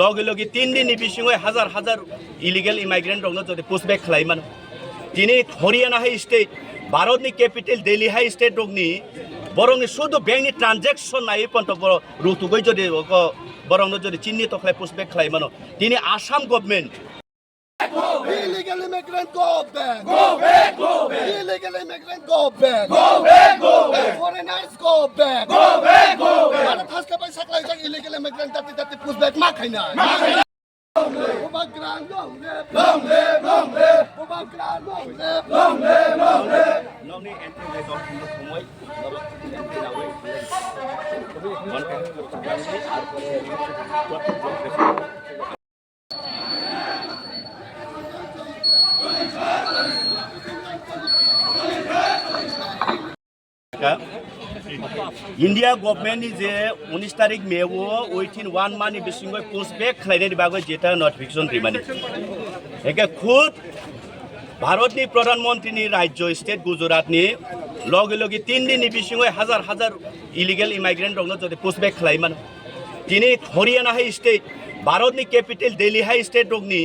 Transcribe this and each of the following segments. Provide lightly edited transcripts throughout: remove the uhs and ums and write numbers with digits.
লগে লগে 3 দিন বিশিঙে হাজার হাজার ইলিগেল ইমাইগ্রেন্ট রং যদি পুশব্যাক খালাইমান তিনি হরিয়ানা হাই স্টেট ভারতনি ক্যাপিটাল দিল্লি হাই স্টেট রংনি বরং শুধু ব্যাংকনি ট্রানজাকশন নাই পন্ত বড় রুতুগৈ যদি বরং যদি চিহ্নিত তখলাই পুশব্যাক খালাইমানো তিনি Assam government Illegal immigrant, go back. Go back, go back. Illegal immigrant, go back. Go back, go back. Foreigners, go back. Go back, go back. Para haske pai saklai jang illegal immigrant tati push back ma khaina. Ubagran long live. Long live, long live. Ubagran long live. Long live, long live. ননি entry রে দশ minute সময় India government যে 19 তারিখ মেও within 1 month বিশিঙ্গ pushback খালাইনাयनि बागै जेटा notification रिमानि एके खुद भारतनि प्रधानमंत्रीनि राज्य स्टेट गुजरातनि लगे लगे 3 दिन बिशिंग हाजार हाजार इलिगेल इमाइग्रेंट रंग जदि पुशब्याक खालायमान তিনি হরিয়ানা হাই স্টেট ভারতনি ক্যাপিটাল দিল্লি হাই স্টেট রংনি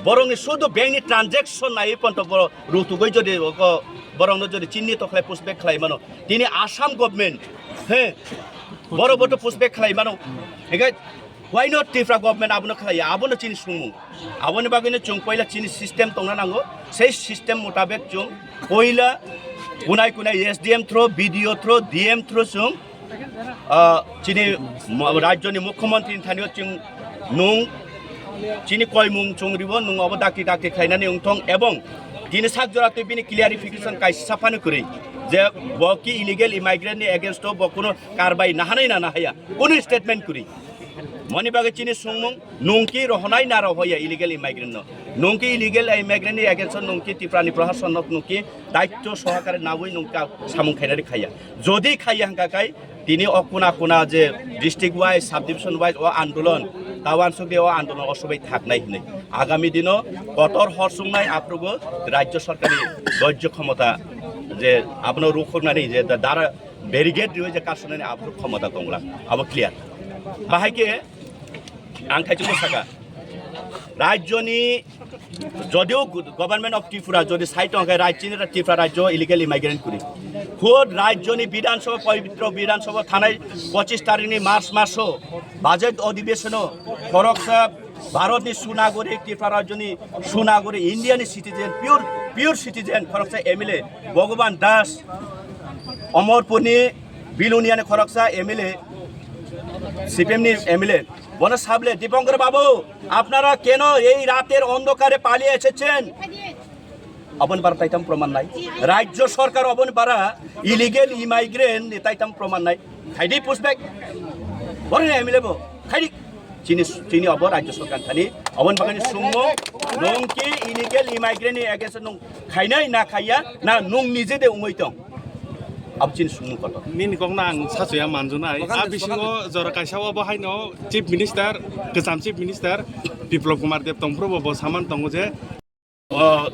বরং শুধু ব্যাংকনি ট্রানজাকশন নাই পন্ত বড় রুতুগৈ যদি বরং যদি চিহ্নিত তখলাই পুশব্যাক খালাইমানো তিনি আসাম গভর্নমেন্ট হ্যাঁ বড় বড় পুশব্যাক খালাইমানো এগে why not ত্রিপুরা গভর্নমেন্ট আবনো খালাইয়া আবনো চিনি সুমু আবনি বাগैनो जों पयला चिनि सिस्टेम तंना नांगौ সেই सिस्टेम मुताबिक जों पयला कुनाय कुनाय SDM through BDO through DM through जों चिनि राज्यनि मुख्यमंत्री थानियो जों नुं चिनि कयमुं जों रिबो नुं अब दाखि दाखि खायनानै उंथं एवं दिनै सागजराते बिनि क्लियारिफिकेशन काय साफानो करै जे बकि इलिगेल इमाइग्रेंट नि एगेंस्ट बकुनो कारबाई नाहानाय ना हाया कोन स्टेटमेंट करै मनि बागै चिनि सुंमुं नंकि रहनाय ना रहया इलिगेल इमाइग्रेंट नंकि इलिगेल इमाइग्रेंट नि एगेंस्ट नंकि टिप्रानि प्रशासन नंकि दायित्व सहकारे नावै नंका सामुं खायनानै खाया जदि खाया हांकाकाय তিনি অকুনা কোনা যে district wise subdivision wise ও আন্দোলন তাওয়ান সুগে ও আন্দোলন অসবাই থাকনাই হনে আগামী দিন কঠোর হরসুংনাই আপ্রগো রাজ্য সরকারি ধৈর্য ক্ষমতা যে আপনার রুখনানি যে দ্বারা ব্যারিগেড দিও যে কারসনানি আপ্র ক্ষমতা দংলা আবো ক্লিয়ার বাহাইকে আং খাইছো থাকা রাজ্যনি যদিও গভর্নমেন্ট অফ ত্রিপুরা যদি সাইট অঙ্কায় রাজ্যনি ত্রিপুরা রাজ্য ইলিগেল ইমাইগ্রেন্ট করি खुद राज्यनि विधानसभा पवित्र विधानसभा थानाय 25 तारिखनि मार्च मासो बाजेट अधिवेशनो खरगसा भारतनि सुनागरिक त्रिपुरा राज्यनि सुनागरिक इंडियानि सिटिजेन पियोर सिटिजेन खरगसा MLA Bhagwan Das अमरपुरनि बिलुनियानि खरगसा MLA সিপিএমনি MLA বনা সাবলে দীপঙ্কর বাবু আপনারা কেন এই রাতের অন্ধকারে পালিয়ে এসেছেন অবন পারা তাইতাম প্রমাণ নাই রাজ্য সরকার অবন পারা ইলিগেল ইমাইগ্রেন্ট তাইতাম প্রমাণ নাই খাইদি পুশব্যাক বড় এমএলএ বো খাইদি চিনি চিনি অব রাজ্য সরকার থানি অবন বাগানি সুমো নংকি ইলিগেল ইমাইগ্রেন্ট এগেন্স্ট নং খাইনাই না খাইয়া না নং নিজে দে উমৈতং abjin sumu koto min kong nang sasuya manjunai abisingo jora kaisawa bahaino chief minister kesam chief minister biplop kumar dev tongprobo bo saman tongo je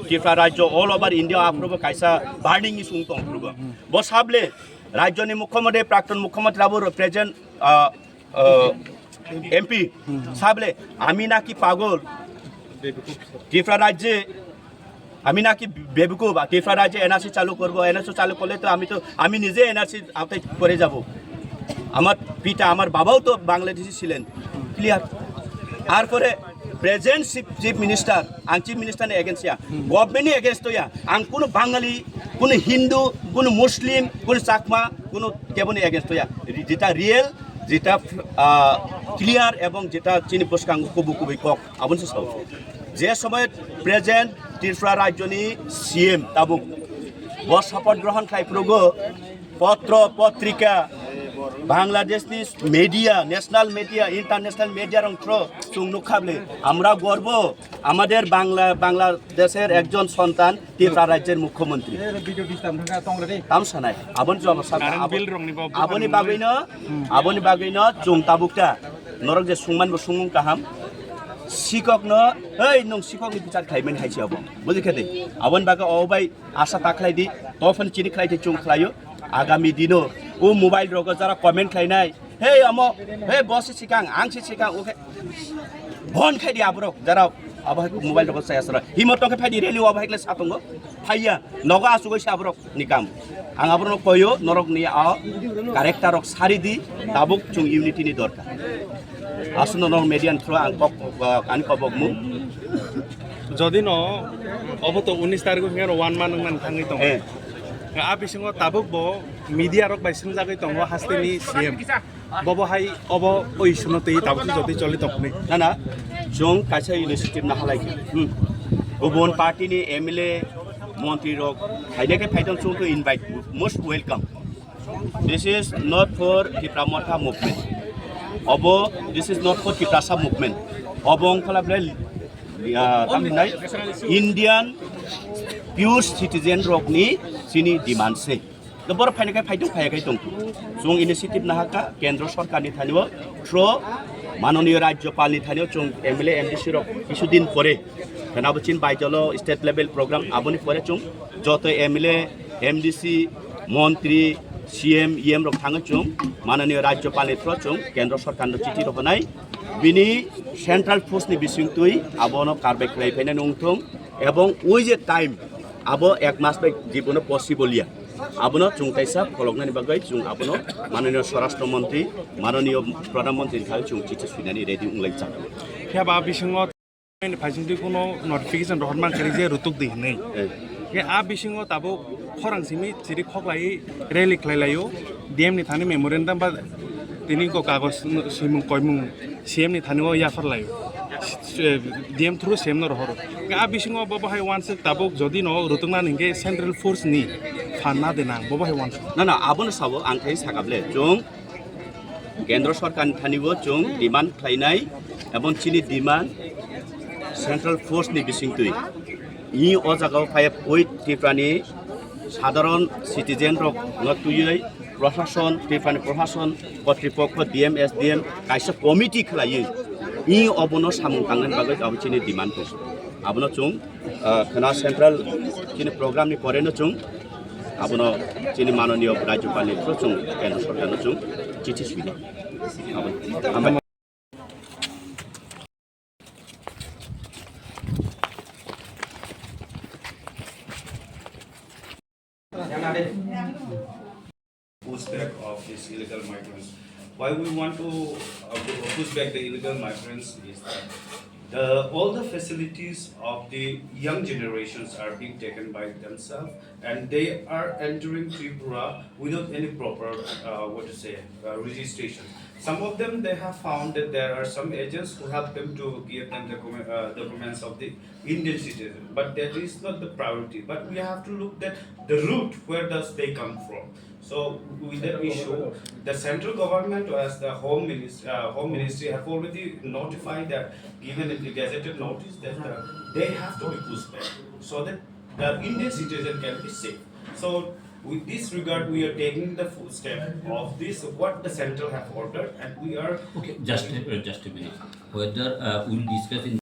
Tripura রাজ্য অল ওভার ইন্ডিয়া আপ্রব কাইসা burning issue তংপ্রব ব সাবলে রাজ্যনি মুখ্যমন্ত্রী প্রাক্তন মুখ্যমন্ত্রী আবু প্রেজেন্ট এমপি সাবলে আমি নাকি পাগল ত্রিপুরা রাজ্যে আমি নাকি বেবকুব ত্রিপুরা রাজ্যে এনআরসি চালু করব এনআরসি চালু করলে তো আমি নিজে এনআরসি আওতায় করে যাব আমার পিতা আমার বাবাও তো বাংলাদেশি ছিলেন ক্লিয়ার আর করে প্রেজেন্ট চিফ মিনিস্টার আং চিফ মিনিস্টারनि एगेंस्टया गभर्नमेंटनि एगेंस्टया आं कुनो बांगाली कुनो हिंदू कुनो मुस्लिम कुनो चाकमा कुनो केबोनि एगेंस्टया जेटा रियल जेटा क्लियर এবং যেটা চিনি বসকাং কবু কবি কক আবনসে সাউ যে সময় প্রেজেন্ট ত্রিপুরা রাজ্যনি সিএম তাবুক বস শপথ গ্রহণ খাইপ্রগো পত্র পত্রিকা বাংলাদেশনি মিডিয়া ন্যাশনাল মিডিয়া ইন্টারন্যাশনাল মিডিয়ার অংশ চুংনু খাবলে আমরা গর্ব আমাদের বাংলাদেশের একজন সন্তান ত্রিপুরা রাজ্যের মুখ্যমন্ত্রী তামসানাই আবনি বাগৈনো চুং তাবুকটা নরক যে সুংমানবো সুংমুং কাহাম শিক্ষকনো এই নং শিক্ষকনি বিচার খাইমেন হাইছি আবো বুঝি খেতে আবন বাগা অবাই আশা তাখলাই দি তফন চিনি খাইতে চুং খাইयो आगामी दिनों वो मोबाइल रोग जरा कमेंट खाई hey amo hey boss sikang ang sikang okay bon khai dia abrok jara abah mobile dok saya sara himotong ke phadi reli abah kle satongo phaiya noga asugo sabrok nikam ang abrok koyo norok ni a character rok sari di tabuk chung unity ni dorkar asuno no median through ang kok an kobok mu যদি ন of তো 19 তারিখ হের one মান মান থাঙ্গি দং আ বিসিং তাবুক ব media রক বাইসিং জাগৈ দং হাস্তেনি সিএম বব হাই অব ওইসনতে তাবুক যদি চলি তকনি না না जों काisa इनिशिएटिभ ना हालाय गुबुन पार्टीनि एमएलए मन्त्री रक फाइनाके फाइदन जों to invite most welcome this is not for Tipramotha movement अब this is not for Tiprasa movement अब अंखलाब्ले तामनाय इंडियन प्योर सिटीजन रकनि सिनि डिमांड से गोबर फाइनाके फाइदन फायाखै दं जों इनिशिएटिभ ना हाका केंद्र सरकारनि थानिव थ्रु माननीय राज्यपाल थानियाव जों एमएलए एमडीसी रक किछुदिन परे फेनाबचिन बायजल स्टेट लेवल प्रोग्राम आबनि परे जों जत एमएलए एमडीसी मंत्री सीएम ईएम रक थाङो जों माननीय राज्यपाल थ्रु जों केंद्र सरकारनो चिठी रखनाय बिनि सेंट्रल फोर्स नि बिसिंतुइ आबनो कारबाय खालायफैनाय नंथों एवं ओइ जे टाइम आबो एक मास बाय जीवन पसिबलिया आबनो जों कायसा फलकनानि बागै जों आबनो माननीय स्वराष्ट्र मंत्री माननीय प्रधानमंत्री थाय जों चिठी सुनानै रेडी उंलाय जा खेबा बिसिङ फाइसिंति कोनो नोटिफिकेशन रहन मान करि जे रुतुक दिनै के आ बिसिङ ताबो खरांसिमि चिरि खगलाय रेली खलायलायो डीएम नि थानि मेमोरेंडम बा तिनि को कागज सिमु कयमु सीएम नि थानिओ याफर लायो डीएम थ्रु सीएम न रहरो आ बिसिङ बबहाय वानस ताबो जदि न रुतुकना निगे सेंट्रल फोर्स नि फानना देना बबहाय वानस ना ना आबनो साबो आं थाय सागाबले जों केंद्र सरकार थानिबो जों डिमांड खालायनाय एवं चिनि डिमांड सेंट्रल फोर्स नि बिसिंतुइ इ अ जागाव फाय ओइ टिप्रानि साधारण सिटीजन रक नतुयै प्रशासन टिप्रानि प्रशासन कर्तृपक्ष डीएम एसडीएम कायसा कमिटि खालायो इ अबनो सामु थांनायनि बागै गाव चिनि डिमांड दं आबनो जों खना सेंट्रल चिनि प्रोग्राम नि परेनो जों आबनो चिनि माननीय राज्यपाल नि थ्रु जों केंद्र सरकारनो जों चिठी सुइना आबो push back of these illegal migrants. Why we want to push back the illegal migrants is that all the facilities of the young generations are being taken by themselves, and they are entering Tripura without any proper registration. Some of them, they have found that there are some agents who help them to give them the documents of the Indian citizen, but that is not the priority. But we have to look at the route, where does they come from. So with that issue, the central government as the Home Ministry have already notified that, given in the gazetted notice, that they have to be pushed back so that the Indian citizen can be safe. So with this regard, we are taking the full step of this, what the central have ordered, and we are... Okay, just a minute. Whether we'll discuss in